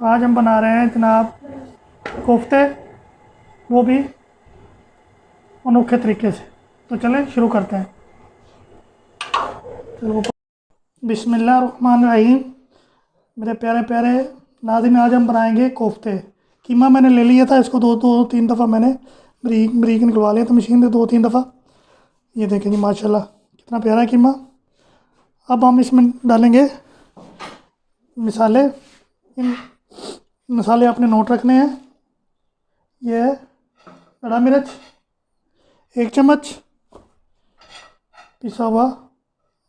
आज हम बना रहे हैं जनाब कोफ्ते, वो भी अनोखे तरीके से। तो चलें शुरू करते हैं। चलो बिस्मिल्लाहिर्रहमानिर्रहीम। मेरे प्यारे प्यारे नाज़रीन, आज हम बनाएंगे कोफ्ते। कीमा मैंने ले लिया था, इसको दो दो तीन दफ़ा मैंने बरीक बरीक निकलवा लिया था मशीन से, 2-3 दफ़ा। ये देखें जी माशाल्लाह कितना प्यारा है कीमा। अब हम इसमें डालेंगे मसाले। इन मसाले आपने नोट रखने हैं। ये है खड़ा मिर्च 1 चम्मच, पिसा हुआ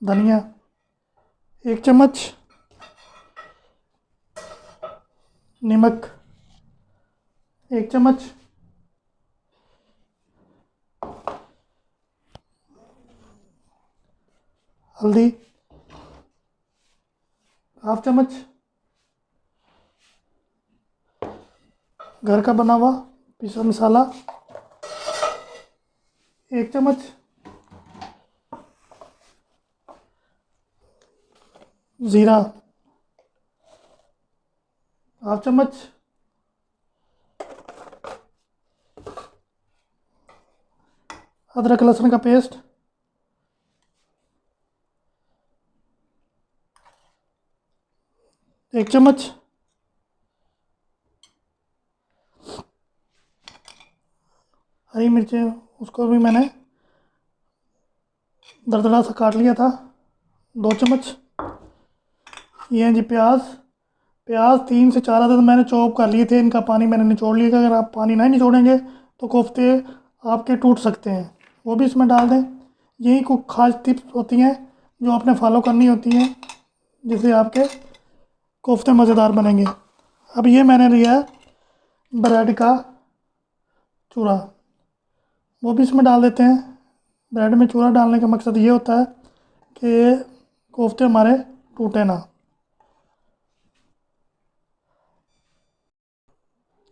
धनिया 1 चम्मच, नमक 1 चम्मच, हल्दी 1/2 चम्मच, घर का बना हुआ पिसा मसाला 1 चम्मच, ज़ीरा 1/2 चम्मच, अदरक लहसुन का पेस्ट 1 चम्मच, हरी मिर्चें उसको भी मैंने दरदरा सा काट लिया था 2 चम्मच। ये हैं जी प्याज 3 से 4 अदद मैंने चॉप कर लिए थे, इनका पानी मैंने निचोड़ लिया था। अगर आप पानी नहीं निचोड़ेंगे तो कोफ्ते आपके टूट सकते हैं, वो भी इसमें डाल दें। यही कुछ खास टिप्स होती हैं जो आपने फॉलो करनी होती हैं, जिससे आपके कोफ्ते मज़ेदार बनेंगे। अब ये मैंने लिया है ब्रेड का चूरा, वो भी इसमें डाल देते हैं। ब्रेड में चूरा डालने का मकसद ये होता है कि कोफ्ते हमारे टूटे ना।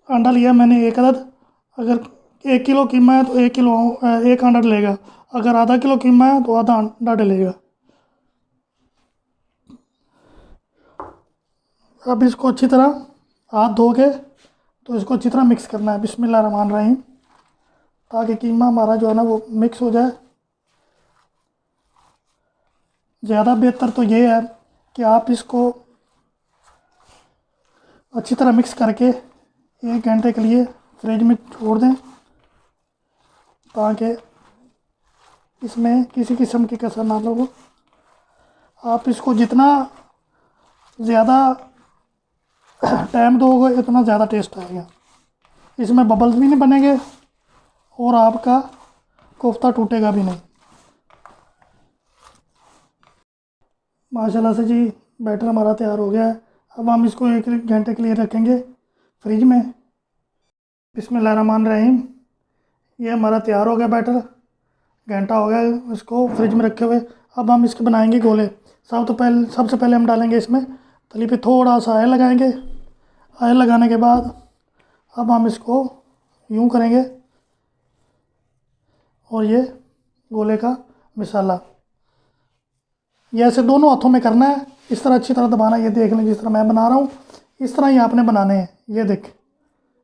अंडा लिया मैंने 1 अदद। अगर 1 किलो कीमा है तो 1 अंडा डलेगा। अगर आधा किलो कीमा है तो आधा अंडा डलेगा। अब इसको अच्छी तरह हाथ धो के तो इसको अच्छी तरह मिक्स करना है बिस्मिल्लाहिर्रहमानिर्रहीम, ताकि कीमा हमारा जो है ना वो मिक्स हो जाए। ज़्यादा बेहतर तो ये है कि आप इसको अच्छी तरह मिक्स करके 1 घंटे के लिए फ्रिज में छोड़ दें, ताकि इसमें किसी किस्म की कसर ना हो। आप इसको जितना ज़्यादा टाइम दोगे उतना ज़्यादा टेस्ट आएगा। इसमें बबल्स भी नहीं बनेंगे और आपका कोफ्ता टूटेगा भी नहीं। माशाल्लाह से जी बैटर हमारा तैयार हो गया है। अब हम इसको 1 घंटे के लिए रखेंगे फ्रिज में। बिस्मिल्लाहिर्रहमानिर्रहीम। ये हमारा तैयार हो गया बैटर, घंटा हो गया इसको फ्रिज में रखे हुए। अब हम इसके बनाएंगे गोले। सबसे पहले हम डालेंगे इसमें तली पे थोड़ा सा ऑयल लगाएंगे। ऑयल लगाने के बाद अब हम इसको यूं करेंगे और ये गोले का मसाला ये ऐसे दोनों हाथों में करना है। इस तरह अच्छी तरह दबाना। ये देख लें जिस तरह मैं बना रहा हूँ इस तरह ही आपने बनाने हैं। ये देख,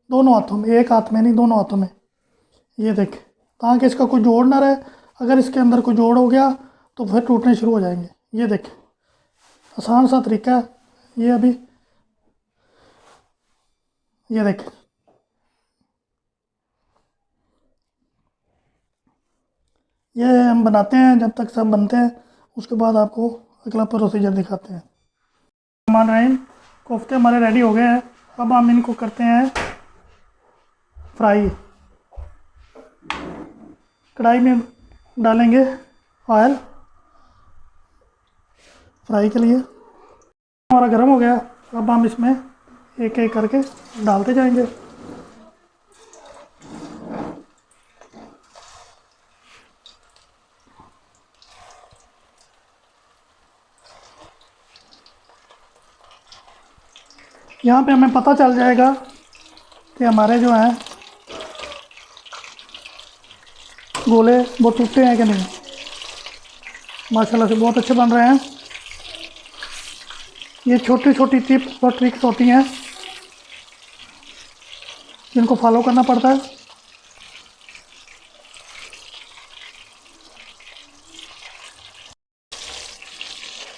दोनों हाथों में, एक हाथ में नहीं दोनों हाथों में। ये देख, ताकि इसका कोई जोड़ ना रहे। अगर इसके अंदर कोई जोड़ हो गया तो फिर टूटने शुरू हो जाएंगे। ये देख, आसान सा तरीका है ये। अभी ये देख, ये हम बनाते हैं जब तक सब बनते हैं, उसके बाद आपको अगला प्रोसीजर दिखाते हैं। मान रहे हैं कोफ्ते हमारे रेडी हो गए हैं। अब हम इनको करते हैं फ्राई। कढ़ाई में डालेंगे ऑयल फ्राई के लिए। हमारा गर्म हो गया। अब हम इसमें एक एक करके डालते जाएंगे। यहाँ पे हमें पता चल जाएगा कि हमारे जो हैं गोले वो टूटते हैं कि नहीं। माशाल्लाह से बहुत अच्छे बन रहे हैं। ये छोटी छोटी टिप्स और ट्रिक्स होती हैं जिनको फॉलो करना पड़ता है।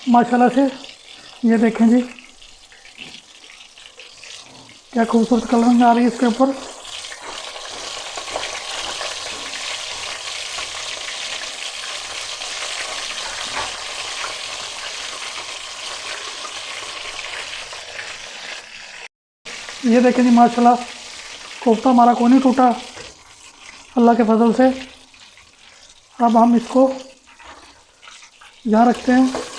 माशाल्लाह से ये देखें जी, क्या खूबसूरत कलरिंग आ रही है इसके ऊपर। ये देखें जी माशाल्लाह, कोफ्ता हमारा कोई नहीं टूटा अल्लाह के फजल से। अब हम इसको यहाँ रखते हैं।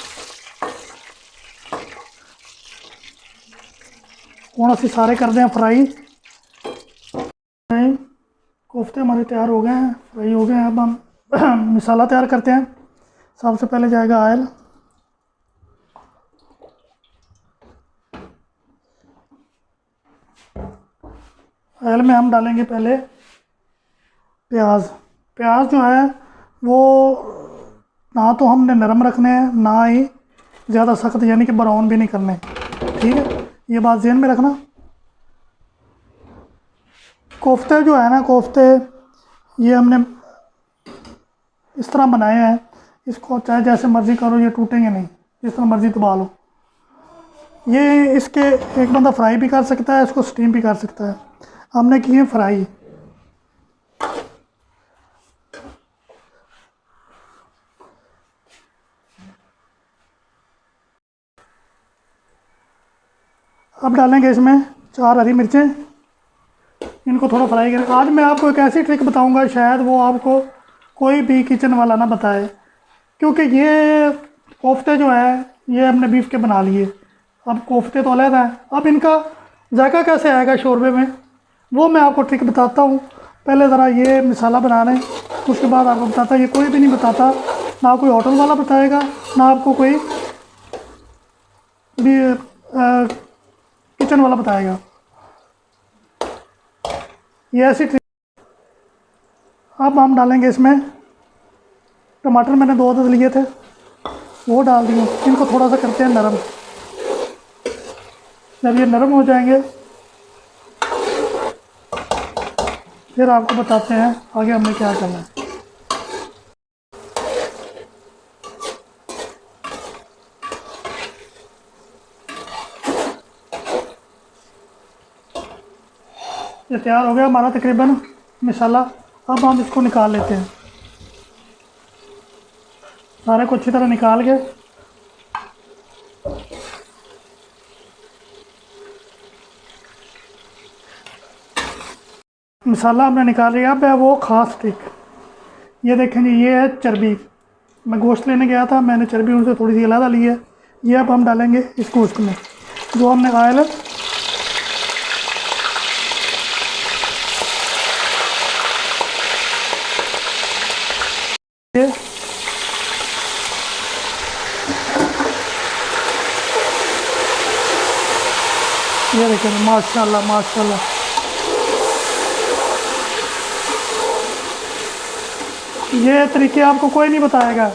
हूँ असी सारे कर दें फ्राई। कोफ्ते हमारे तैयार हो गए हैं, फ्राई हो गए हैं। अब हम मसाला तैयार करते हैं। सबसे पहले जाएगा ऑयल। ऑयल में हम डालेंगे पहले प्याज। प्याज जो है वो ना तो हमने नरम रखने हैं, ना ही ज़्यादा सख्त, यानी कि ब्राउन भी नहीं करने। ठीक है, ये बात ध्यान में रखना। कोफ्ते जो है ना, कोफ्ते ये हमने इस तरह बनाए हैं, इसको चाहे जैसे मर्ज़ी करो, ये टूटेंगे नहीं, जिस तरह मर्ज़ी दबा लो। ये इसके एक बंदा फ्राई भी कर सकता है, इसको स्टीम भी कर सकता है। हमने किए फ्राई। अब डालेंगे इसमें 4 हरी मिर्चें, इनको थोड़ा फ्राई करें। आज मैं आपको एक ऐसी ट्रिक बताऊंगा, शायद वो आपको कोई भी किचन वाला ना बताए, क्योंकि ये कोफ्ते जो है ये हमने बीफ के बना लिए। अब कोफ्ते तो अलग हैं, अब इनका जायका कैसे आएगा शोरबे में, वो मैं आपको ट्रिक बताता हूँ। पहले ज़रा ये मसाला बना लें, उसके बाद आपको बताता, ये कोई भी नहीं बताता, ना कोई होटल वाला बताएगा, ना आपको कोई भी किचन वाला बताएगा। ये ऐसी ट्रिक। अब हम डालेंगे इसमें टमाटर, मैंने 2 अदद लिए थे, वो डाल दिए। इनको थोड़ा सा करते हैं नरम। जब ये नरम हो जाएंगे फिर आपको बताते हैं आगे हमने क्या करना है। ये तैयार हो गया हमारा तकरीबन मसाला। अब हम इसको निकाल लेते हैं, सारे को अच्छी तरह निकाल के। मसाला हमने निकाल लिया। अब है वो ख़ास ट्रिक, ये देखें जी, ये है चर्बी। मैं गोश्त लेने गया था, मैंने चर्बी उनसे थोड़ी सी अलग ली है। ये अब हम डालेंगे इस गोश्त में, जो हमने ऑयल ये देखें माशाल्लाह माशाल्लाह। ये तरीके आपको कोई नहीं बताएगा,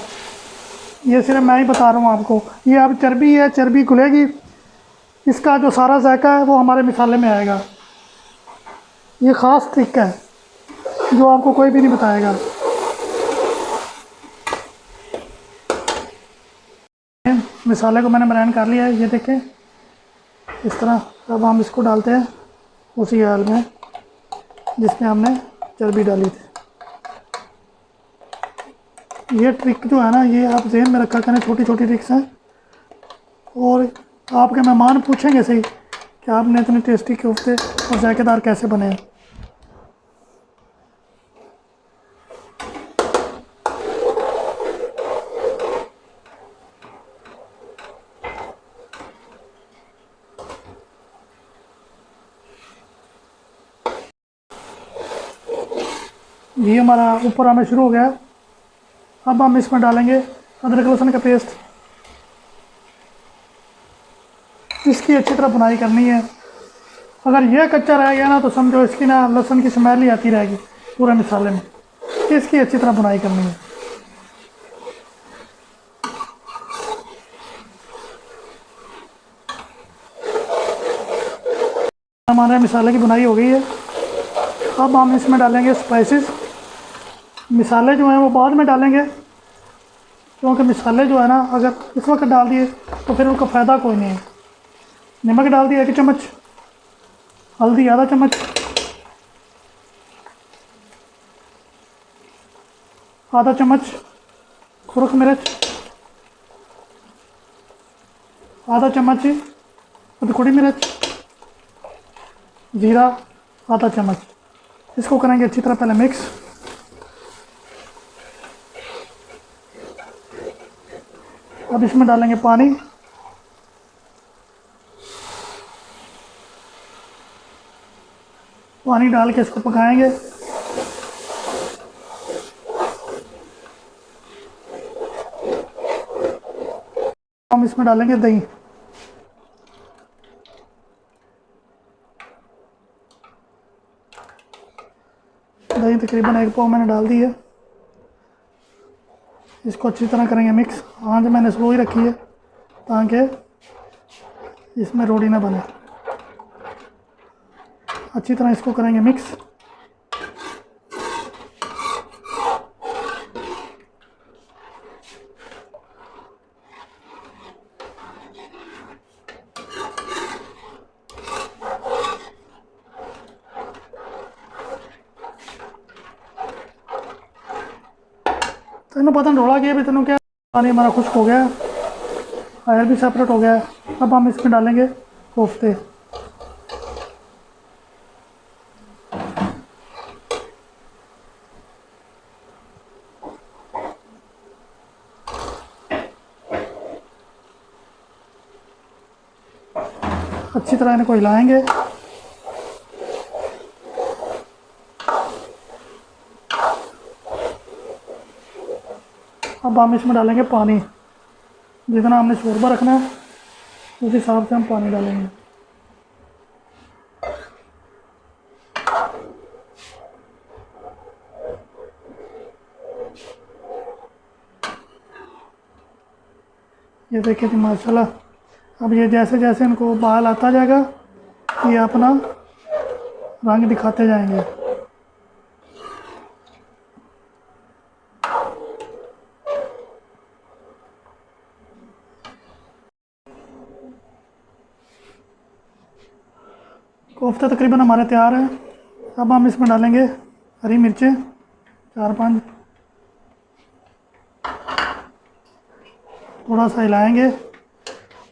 ये सिर्फ मैं ही बता रहा हूँ आपको। ये अब चर्बी है, चर्बी खुलेगी, इसका जो सारा जायका है वो हमारे मसाले में आएगा। ये ख़ास ट्रिक है जो आपको कोई भी नहीं बताएगा। मसाले को मैंने ब्लेंड कर लिया है, ये देखें इस तरह। अब हम इसको डालते हैं उसी ऑयल में जिसमें हमने चर्बी डाली थी। ये ट्रिक जो है ना, ये आप ज़हन में रखा करें, छोटी छोटी ट्रिक्स हैं। और आपके मेहमान पूछेंगे सही कि आपने इतने टेस्टी कोफ्ते और जायकेदार कैसे बने हैं। ये हमारा ऊपर आना शुरू हो गया। अब हम इसमें डालेंगे अदरक लहसुन का पेस्ट। इसकी अच्छी तरह बुनाई करनी है। अगर ये कच्चा रह गया ना तो समझो इसकी ना लहसुन की स्मेल ही आती रहेगी पूरे मसाले में। इसकी अच्छी तरह बुनाई करनी है। हमारे मसाले की बुनाई हो गई है। अब हम इसमें डालेंगे स्पाइसेस। मसाले जो हैं वो बाद में डालेंगे, क्योंकि मसाले जो है ना अगर इस वक्त डाल दिए तो फिर उनका फ़ायदा कोई नहीं है। नमक डाल दिया 1 चम्मच, हल्दी आधा चम्मच, आधा चम्मच सुरख मिर्च, आधा चम्मच पतखुड़ी मिर्च, जीरा आधा चम्मच। इसको करेंगे अच्छी तरह पहले मिक्स। अब इसमें डालेंगे पानी। पानी डाल के इसको पकाएंगे। हम इसमें डालेंगे दही। दही तकरीबन 1 पाव मैंने डाल दी है। इसको अच्छी तरह करेंगे मिक्स। आंच मैंने स्लो ही रखी है ताकि इसमें रोड़ी ना बने। अच्छी तरह इसको करेंगे मिक्स। तेनों पता रोला गया भी तेनों क्या, पानी हमारा खुश्क हो गया, आयल भी सेपरेट हो गया है। अब हम इसमें डालेंगे कोफ्ते। अच्छी तरह इनको हिलाएंगे। अब हम इसमें डालेंगे पानी। जितना हमने शोरबा रखना है उस हिसाब से हम पानी डालेंगे। ये देखिए जी माशाल्लाह। अब ये जैसे जैसे इनको उबाल आता जाएगा ये अपना रंग दिखाते जाएंगे। कोफ्ता तकरीबन हमारे तैयार है। अब हम इसमें डालेंगे हरी मिर्चें 4-5, थोड़ा सा हिलाएंगे।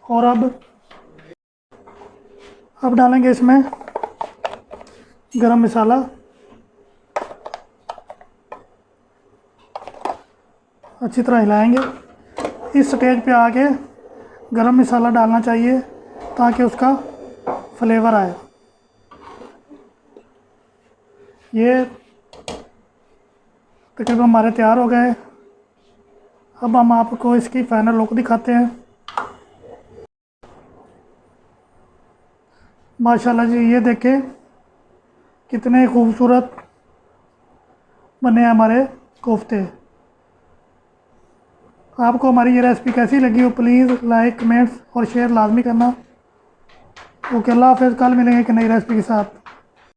और अब डालेंगे इसमें गरम मसाला। अच्छी तरह हिलाएंगे। इस स्टेज पे आके गरम मसाला डालना चाहिए ताकि उसका फ्लेवर आए। ये तकरीबन हमारे तैयार हो गए। अब हम आपको इसकी फाइनल लुक दिखाते हैं। माशाल्लाह जी, ये देखें कितने खूबसूरत बने हैं हमारे कोफ्ते। आपको हमारी ये रेसिपी कैसी लगी हो प्लीज़ लाइक, कमेंट्स और शेयर लाजमी करना। ओके, अल्लाह हाफ़िज़। कल मिलेंगे एक नई रेसिपी के साथ।